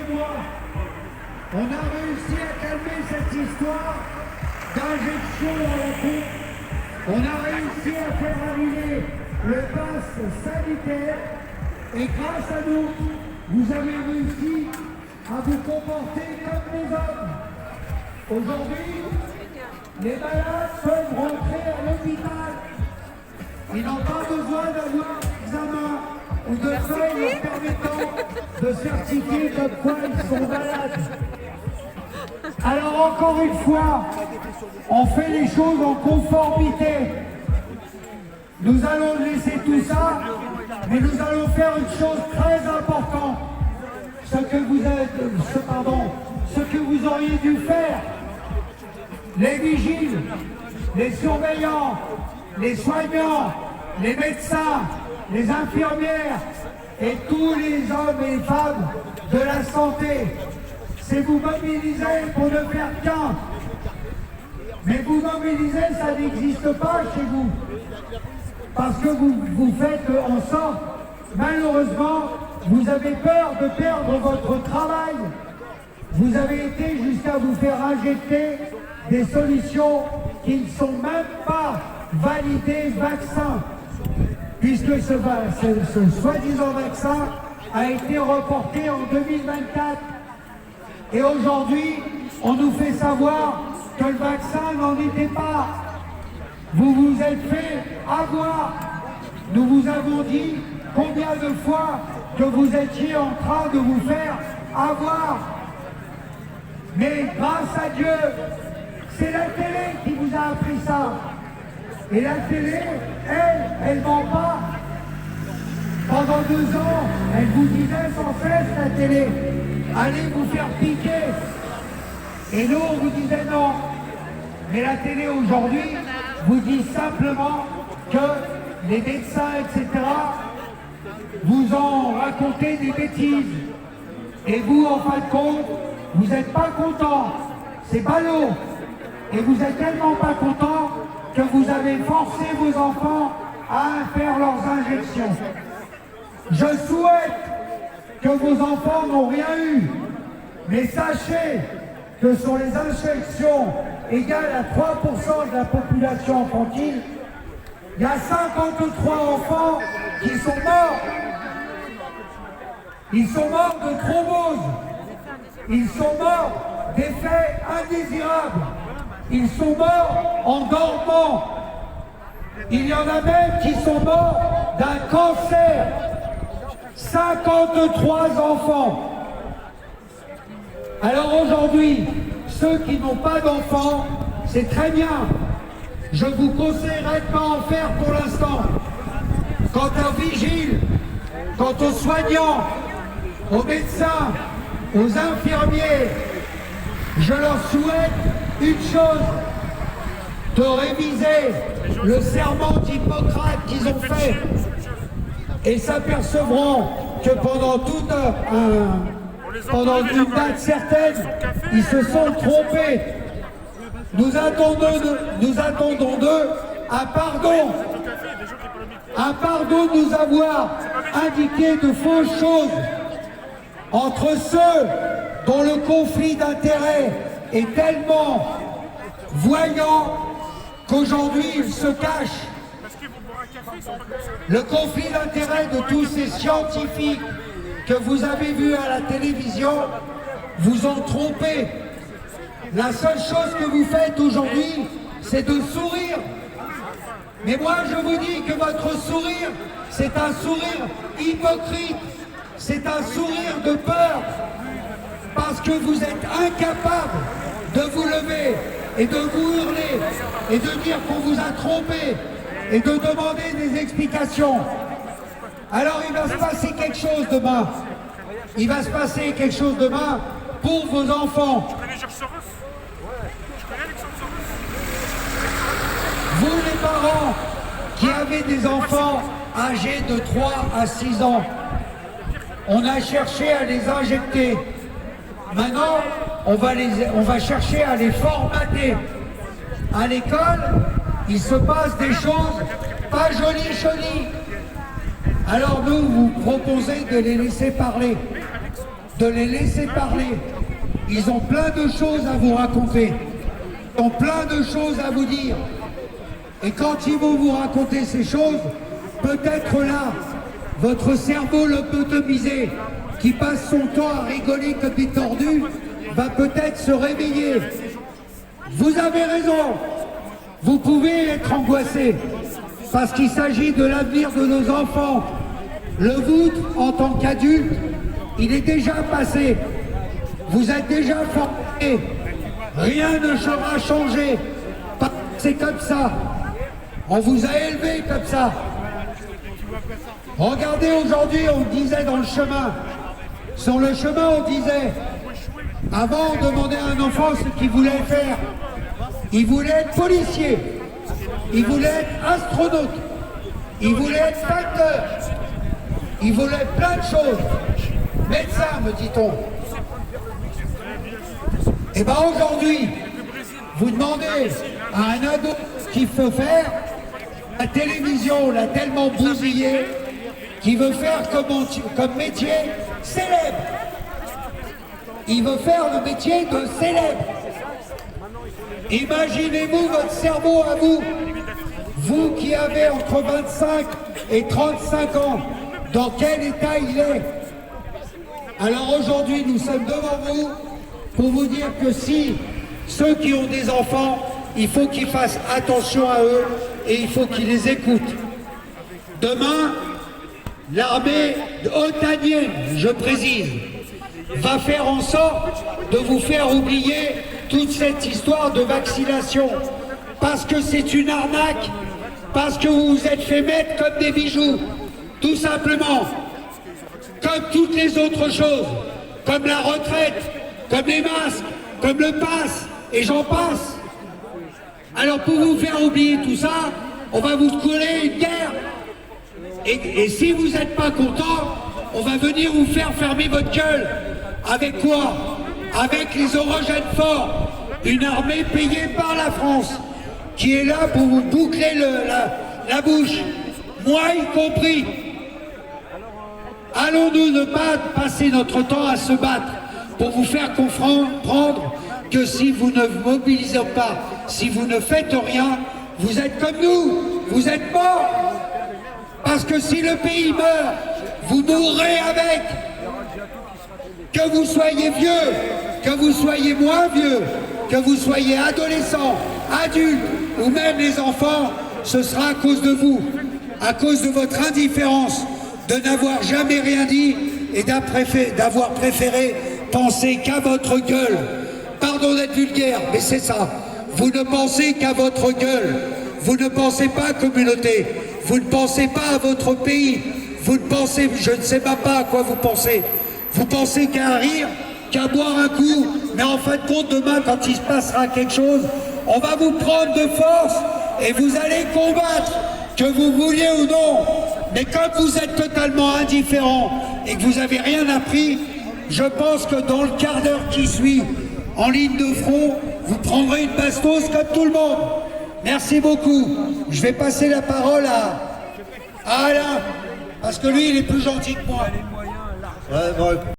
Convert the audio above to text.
2 mois, on a réussi à calmer cette histoire d'injection dans la coupe. On a réussi à faire annuler le pass sanitaire et grâce à nous, vous avez réussi à vous comporter comme les hommes. Aujourd'hui, les malades peuvent rentrer à l'hôpital. Ils n'ont pas besoin d'avoir un examen ou de feuilles leur permettant de certifier comme quoi ils sont malades. Alors encore une fois, on fait les choses en conformité. Nous allons laisser tout ça, mais nous allons faire une chose très importante. Ce que vous auriez dû faire, les vigiles, les surveillants, les soignants, les médecins, les infirmières et tous les hommes et les femmes de la santé, c'est vous mobiliser pour ne faire qu'un. Mais vous mobiliser, ça n'existe pas chez vous. Parce que vous faites en sorte, malheureusement, vous avez peur de perdre votre travail. Vous avez été jusqu'à vous faire injecter des solutions qui ne sont même pas validées vaccin. Puisque ce soi-disant vaccin a été reporté en 2024. Et aujourd'hui, on nous fait savoir que le vaccin n'en était pas. Vous vous êtes fait avoir. Nous vous avons dit combien de fois que vous étiez en train de vous faire avoir. Mais grâce à Dieu, c'est la télé qui vous a appris ça. Et la télé, elle ment pas. Pendant 2 ans, elle vous disait sans cesse, la télé, allez vous faire piquer. Et nous, on vous disait non. Mais la télé aujourd'hui vous dit simplement que les médecins, etc., vous ont raconté des bêtises. Et vous, en fin de compte, vous n'êtes pas content. C'est ballot. Et vous êtes tellement pas content que vous avez forcé vos enfants à faire leurs injections. Je souhaite que vos enfants n'ont rien eu. Mais sachez que sur les injections égales à 3% de la population infantile, il y a 53 enfants qui sont morts. Ils sont morts de thrombose. Ils sont morts d'effets indésirables. Ils sont morts en dormant. Il y en a même qui sont morts d'un cancer. 53 enfants. Alors aujourd'hui, ceux qui n'ont pas d'enfants, c'est très bien. Je vous conseillerais de ne pas en faire pour l'instant. Quant aux vigiles, quant aux soignants, aux médecins, aux infirmiers, je leur souhaite une chose, de réviser le serment d'Hippocrate qu'ils ont fait et s'apercevront que pendant une date certaine, ils se sont trompés. Nous attendons d'eux un pardon de nous avoir indiqué de fausses choses entre ceux dont le conflit d'intérêts est tellement voyant qu'aujourd'hui ils se cachent. Le conflit d'intérêts de tous ces scientifiques que vous avez vus à la télévision vous ont trompé. La seule chose que vous faites aujourd'hui, c'est de sourire. Mais moi, je vous dis que votre sourire, c'est un sourire hypocrite. C'est un sourire de peur. Parce que vous êtes incapable de vous lever et de vous hurler et de dire qu'on vous a trompé et de demander des explications. Alors il va se passer quelque chose demain. Il va se passer quelque chose demain pour vos enfants. Vous les parents qui avez des enfants âgés de 3 à 6 ans, on a cherché à les injecter. Maintenant, on va chercher à les formater. À l'école, il se passe des choses pas jolies. Alors nous, vous proposez de les laisser parler. de les laisser parler. Ils ont plein de choses à vous raconter. Ils ont plein de choses à vous dire. Et quand ils vont vous raconter ces choses, peut-être là, votre cerveau lobotomisé, qui passe son temps à rigoler comme des tordus, va peut-être se réveiller. Vous avez raison. Vous pouvez être angoissé, parce qu'il s'agit de l'avenir de nos enfants. Le vôtre, en tant qu'adulte, il est déjà passé. Vous êtes déjà formé. Rien ne sera changé. C'est comme ça. On vous a élevé comme ça. Regardez, aujourd'hui, on disait dans le chemin. Sur le chemin, on disait, avant, on demandait à un enfant ce qu'il voulait faire. Il voulait être policier. Il voulait être astronaute. Il voulait être facteur. Il voulait plein de choses. Médecin, me dit-on. Et bien aujourd'hui, vous demandez à un ado ce qu'il faut faire. La télévision l'a tellement bousillé qu'il veut faire comme métier célèbre. Il veut faire le métier de célèbre. Imaginez-vous votre cerveau à vous, vous qui avez entre 25 et 35 ans, dans quel état il est. Alors aujourd'hui, nous sommes devant vous pour vous dire que si ceux qui ont des enfants, il faut qu'ils fassent attention à eux et il faut qu'ils les écoutent. Demain, l'armée otanienne, je précise, va faire en sorte de vous faire oublier toute cette histoire de vaccination, parce que c'est une arnaque, parce que vous vous êtes fait mettre comme des bijoux, tout simplement, comme toutes les autres choses, comme la retraite, comme les masques, comme le pass, et j'en passe. Alors pour vous faire oublier tout ça, on va vous coller une guerre. Et si vous n'êtes pas content, on va venir vous faire fermer votre gueule. Avec quoi? Avec les orogènes forts, une armée payée par la France, qui est là pour vous boucler la bouche, moi y compris. Allons-nous ne pas passer notre temps à se battre pour vous faire comprendre que si vous ne vous mobilisez pas, si vous ne faites rien, vous êtes comme nous, vous êtes morts. Parce que si le pays meurt, vous mourrez avec. Que vous soyez vieux, que vous soyez moins vieux, que vous soyez adolescent, adulte ou même les enfants, ce sera à cause de vous, à cause de votre indifférence, de n'avoir jamais rien dit et d'avoir préféré penser qu'à votre gueule. Pardon d'être vulgaire, mais c'est ça. Vous ne pensez qu'à votre gueule. Vous ne pensez pas à communauté. Vous ne pensez pas à votre pays. Vous ne pensez, je ne sais même pas à quoi vous pensez. Vous pensez qu'à rire, qu'à boire un coup, mais en fin de compte, demain, quand il se passera quelque chose, on va vous prendre de force et vous allez combattre, que vous vouliez ou non. Mais comme vous êtes totalement indifférent et que vous n'avez rien appris, je pense que dans le quart d'heure qui suit, en ligne de front, vous prendrez une bastos comme tout le monde. Merci beaucoup. Je vais passer la parole à Alain, parce que lui, il est plus gentil que moi.